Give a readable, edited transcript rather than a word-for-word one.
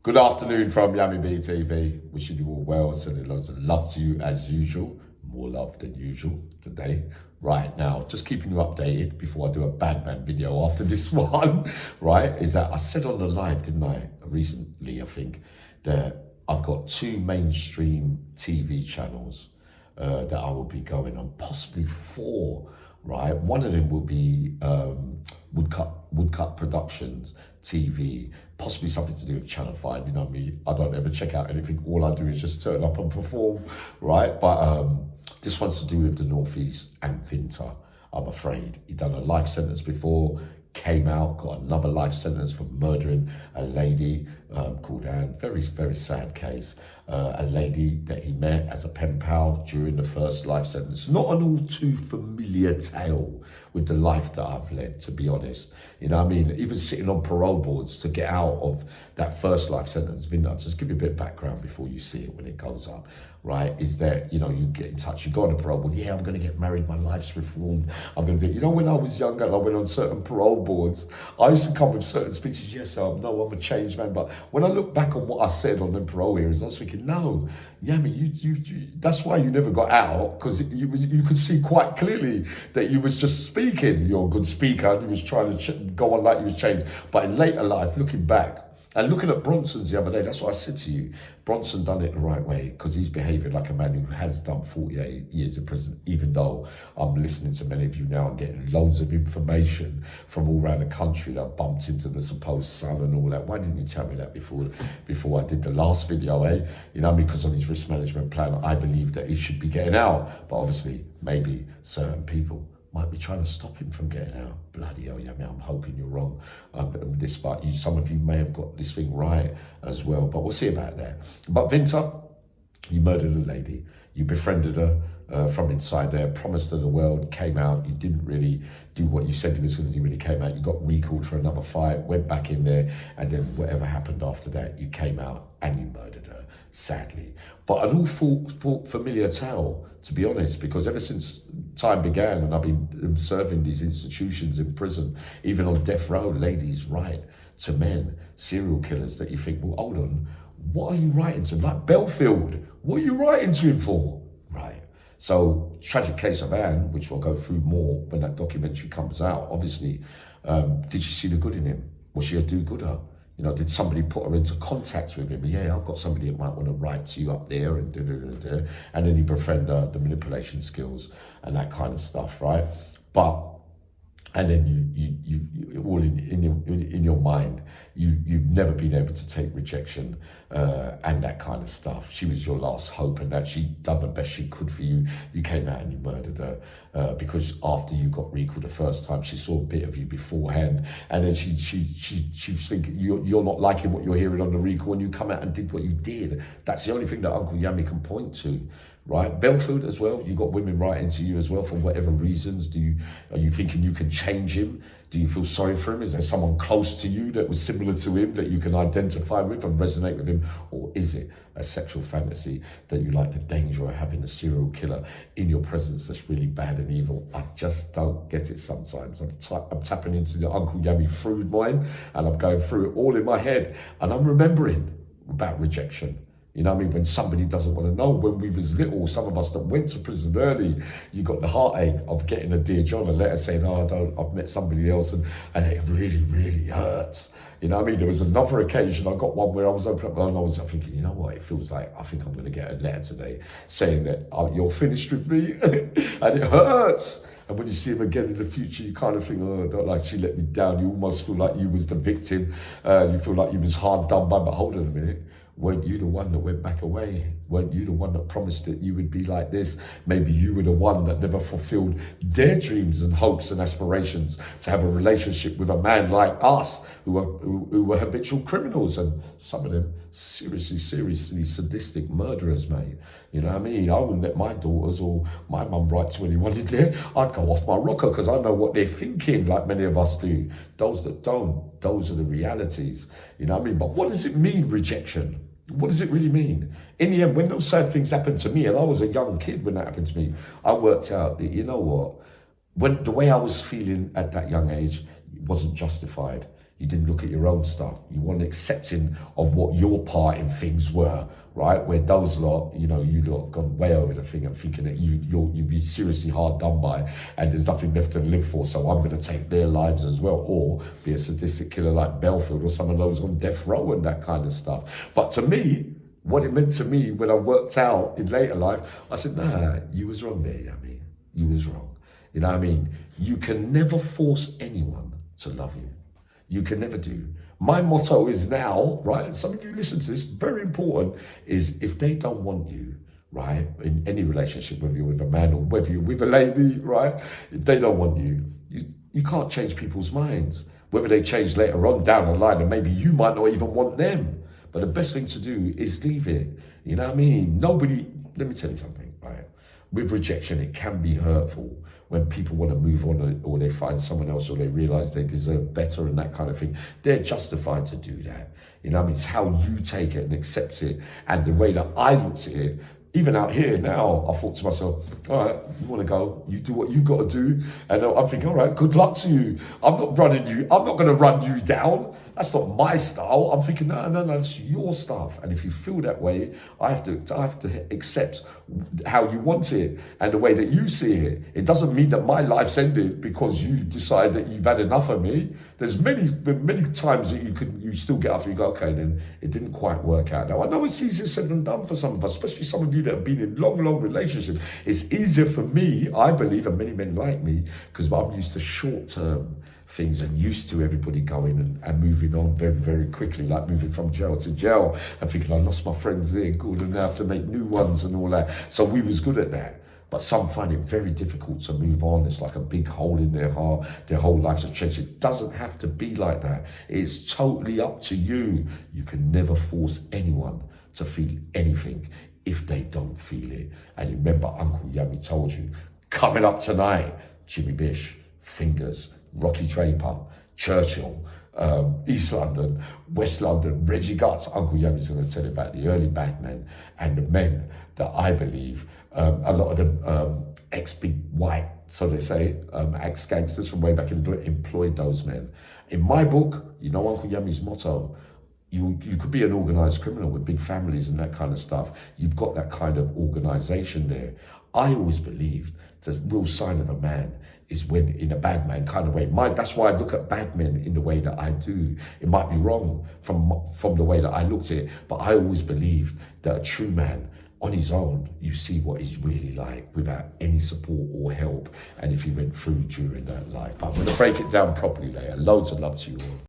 Good afternoon from Yummy B TV. Wishing you all well, sending loads of love to you as usual. More love than usual today. Right now, just keeping you updated before I do a bad man video after this one, right? Is that I said on the live, didn't I? Recently, I think, that I've got two mainstream TV channels that I will be going on, possibly four, right? One of them will be Woodcut Productions TV, possibly something to do with Channel 5. You know me, I don't ever check out anything. All I do is just turn up and perform, right? But this one's to do with the Northeast and Vinter, I'm afraid. He done a life sentence before, came out, got another life sentence for murdering a lady called Anne. Very, very sad case. A lady that he met as a pen pal during the first life sentence. Not an all too familiar tale with the life that I've led, to be honest. You know what I mean? Even sitting on parole boards to get out of that first life sentence, just give you a bit of background before you see it when it goes up, right? Is that, you know, you get in touch, you go on a parole board, yeah, I'm going to get married, my life's reformed, I'm going to do it. You know, when I was younger and I went on certain parole boards, I used to come with certain speeches, yes, I'm a changed man, but when I look back on what I said on them parole hearings, I was thinking, no, Yami, you that's why you never got out, because you could see quite clearly that you was just speaking. You're a good speaker, and you was trying to go on like you was changed. But in later life, looking back, and looking at Bronson's the other day, that's what I said to you. Bronson done it the right way because he's behaving like a man who has done 48 years in prison, even though I'm listening to many of you now and getting loads of information from all around the country that I bumped into the supposed son and all that. Why didn't you tell me that before I did the last video, eh? You know, because on his risk management plan, I believe that he should be getting out. But obviously, maybe certain people might be trying to stop him from getting out. Bloody hell, yeah, I'm hoping you're wrong. Despite you, some of you may have got this thing right as well, but we'll see about that. But Vinter, you murdered a lady. You befriended her from inside there, promised her the world, came out. You didn't really do what you said you was going to do when you came out. You got recalled for another fight, went back in there, and then whatever happened after that, you came out and you murdered her, sadly. But an awful familiar tale, to be honest, because ever since time began and I've been serving these institutions in prison, even on death row, ladies write to men, serial killers that you think, well, hold on, what are you writing to him? Like Belfield, what are you writing to him for? Right. So, tragic case of Anne, which we'll go through more when that documentary comes out, obviously. Did you see the good in him? Was she a do-gooder? You know, did somebody put her into contact with him? Yeah, I've got somebody that might want to write to you up there and da-da-da-da. And then you befriend the manipulation skills and that kind of stuff, right? But and then you all in your mind, you've never been able to take rejection and that kind of stuff. She was your last hope, and that she done the best she could for you. You came out and you murdered her because after you got recalled the first time, she saw a bit of you beforehand, and then she was thinking you're not liking what you're hearing on the recall, and you come out and did what you did. That's the only thing that Uncle Yami can point to. Right, Belfield as well. You got women writing to you as well for whatever reasons. Are you thinking you can change him? Do you feel sorry for him? Is there someone close to you that was similar to him that you can identify with and resonate with him? Or is it a sexual fantasy that you like the danger of having a serial killer in your presence that's really bad and evil? I just don't get it sometimes. I'm tapping into the Uncle Yami Frood mind, and I'm going through it all in my head, and I'm remembering about rejection. You know what I mean? When somebody doesn't want to know. When we was little, some of us that went to prison early, you got the heartache of getting a Dear John, a letter saying, oh, I've met somebody else, and it really, really hurts. You know what I mean? There was another occasion, I got one where I was opening up and I was thinking, you know what, it feels like, I think I'm going to get a letter today saying that you're finished with me, and it hurts. And when you see him again in the future, you kind of think, oh, I don't like she let me down. You almost feel like you was the victim. You feel like you was hard done by, but hold on a minute. Weren't you the one that went back away? Weren't you the one that promised that you would be like this? Maybe you were the one that never fulfilled their dreams and hopes and aspirations to have a relationship with a man like us who were habitual criminals, and some of them seriously sadistic murderers, mate. You know what I mean? I wouldn't let my daughters or my mum write to anyone in there. I'd go off my rocker because I know what they're thinking, like many of us do. Those that don't, those are the realities. You know what I mean? But what does it mean, rejection? What does it really mean? In the end, when those sad things happened to me, and I was a young kid when that happened to me, I worked out that, you know what, when the way I was feeling at that young age wasn't justified. You didn't look at your own stuff. You weren't accepting of what your part in things were, right? Where those lot, you lot have gone way over the thing and thinking that you'd be seriously hard done by and there's nothing left to live for, so I'm going to take their lives as well, or be a sadistic killer like Belfield or some of those on death row and that kind of stuff. But to me, what it meant to me when I worked out in later life, I said, nah, you was wrong there, Yummy. You was wrong. You know what I mean? You can never force anyone to love you. You can never do. My motto is now, right, and some of you listen to this, very important, is if they don't want you, right, in any relationship, whether you're with a man or whether you're with a lady, right, if they don't want you, you can't change people's minds. Whether they change later on down the line, and maybe you might not even want them. But the best thing to do is leave it. You know what I mean? Let me tell you something, right? With rejection, it can be hurtful when people want to move on or they find someone else or they realize they deserve better and that kind of thing. They're justified to do that. You know what I mean? It's how you take it and accept it. And the way that I looked at it, even out here now, I thought to myself, all right, you want to go, you do what you got to do. And I'm thinking, all right, good luck to you. I'm not going to run you down. That's not my style. I'm thinking, no, it's your stuff. And if you feel that way, I have to accept how you want it and the way that you see it. It doesn't mean that my life's ended because you decide that you've had enough of me. There's many times that you still get up and you go, okay, then it didn't quite work out. Now, I know it's easier said than done for some of us, especially some of you that have been in long relationships. It's easier for me, I believe, and many men like me, because I'm used to short-term things and used to everybody going and moving on very, very quickly, like moving from jail to jail and thinking, I lost my friends there, good, and I have to make new ones and all that. So we was good at that. But some find it very difficult to move on. It's like a big hole in their heart. Their whole lives have changed. It doesn't have to be like that. It's totally up to you. You can never force anyone to feel anything if they don't feel it. And remember, Uncle Yummy told you, coming up tonight, Jimmy Bish, Fingers, Rocky Draper, Churchill, East London, West London, Reggie Guts. Uncle Yummy's going to tell you about the early bad men and the men that I believe, a lot of them ex-big white, so they say, ex-gangsters from way back in the day employed those men. In my book, you know Uncle Yummy's motto, you could be an organised criminal with big families and that kind of stuff. You've got that kind of organisation there. I always believed the real sign of a man is when, in a bad man kind of way. That's why I look at bad men in the way that I do. It might be wrong from the way that I looked at it, but I always believed that a true man, on his own, you see what he's really like without any support or help, and if he went through during that life. But I'm going to break it down properly later. Loads of love to you all.